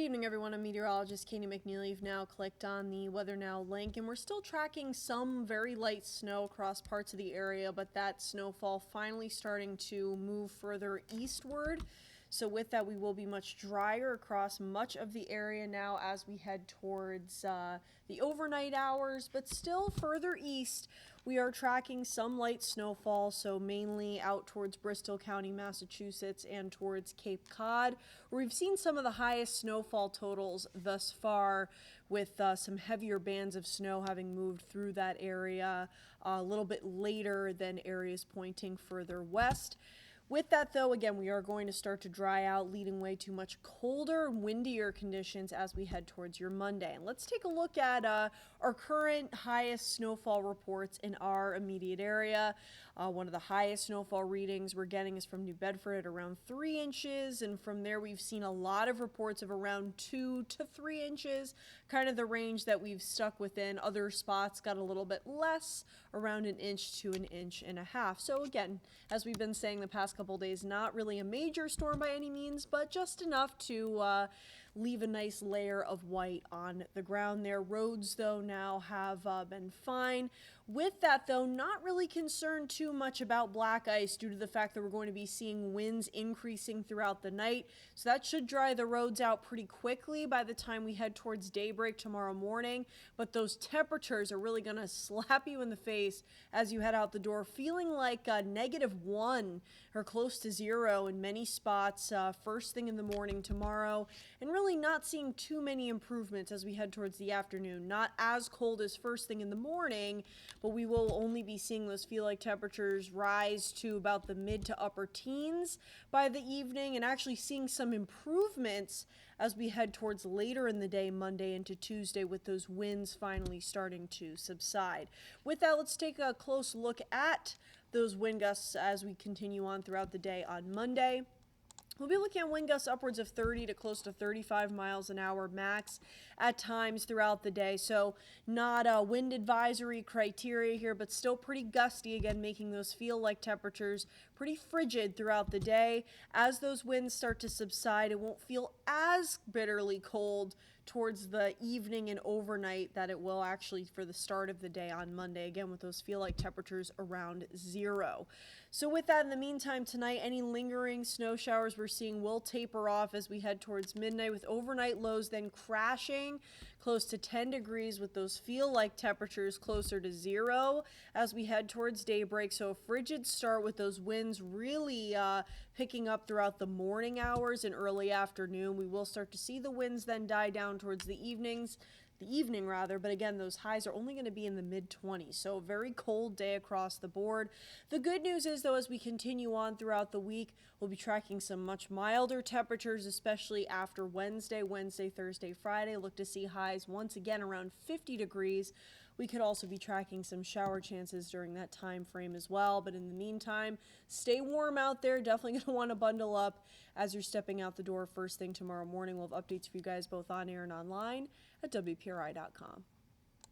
evening, everyone. I'm meteorologist Catie McNeil. You've now clicked on the Weather Now link, and we're still tracking some very light snow across parts of the area, but that snowfall finally starting to move further eastward. So with that, we will be much drier across much of the area now as we head towards the overnight hours, but still further east, we are tracking some light snowfall, so mainly out towards Bristol County, Massachusetts, and towards Cape Cod, where we've seen some of the highest snowfall totals thus far, with some heavier bands of snow having moved through that area a little bit later than areas pointing further west. With that, though, again, we are going to start to dry out, leading way to much colder and windier conditions as we head towards your Monday. And let's take a look at our current highest snowfall reports in our immediate area. One of the highest snowfall readings we're getting is from New Bedford at around 3 inches, and from there we've seen a lot of reports of around 2 to 3 inches, kind of the range that we've stuck within. Other spots got a little bit less, around 1 inch to 1.5 inches. So again, as we've been saying the past couple days, not really a major storm by any means, but just enough to leave a nice layer of white on the ground there. Roads, though, now have been fine. With that, though, not really concerned too much about black ice due to the fact that we're going to be seeing winds increasing throughout the night. So that should dry the roads out pretty quickly by the time we head towards daybreak tomorrow morning. But those temperatures are really going to slap you in the face as you head out the door, feeling like -1 or close to 0 in many spots first thing in the morning tomorrow, and really not seeing too many improvements as we head towards the afternoon. Not as cold as first thing in the morning, but we will only be seeing those feel-like temperatures rise to about the mid to upper teens by the evening, and actually seeing some improvements as we head towards later in the day, Monday into Tuesday, with those winds finally starting to subside. With that, let's take a close look at those wind gusts as we continue on throughout the day on Monday. We'll be looking at wind gusts upwards of 30 to close to 35 miles an hour max at times throughout the day. So not a wind advisory criteria here, but still pretty gusty, again, making those feel like temperatures pretty frigid throughout the day. As those winds start to subside, it won't feel as bitterly cold towards the evening and overnight that it will actually for the start of the day on Monday, again with those feel like temperatures around 0. So with that, in the meantime tonight, any lingering snow showers we're seeing will taper off as we head towards midnight, with overnight lows then crashing close to 10 degrees with those feel like temperatures closer to 0 as we head towards daybreak. So a frigid start with those winds really picking up throughout the morning hours and early afternoon. We will start to see the winds then die down towards the evening, but again, those highs are only going to be in the mid-20s, so a very cold day across the board. The good news is, though, as we continue on throughout the week, we'll be tracking some much milder temperatures, especially after Wednesday, Thursday, Friday. Look to see highs once again around 50 degrees. We could also be tracking some shower chances during that time frame as well. But in the meantime, stay warm out there. Definitely going to want to bundle up as you're stepping out the door first thing tomorrow morning. We'll have updates for you guys both on air and online at WPRI.com.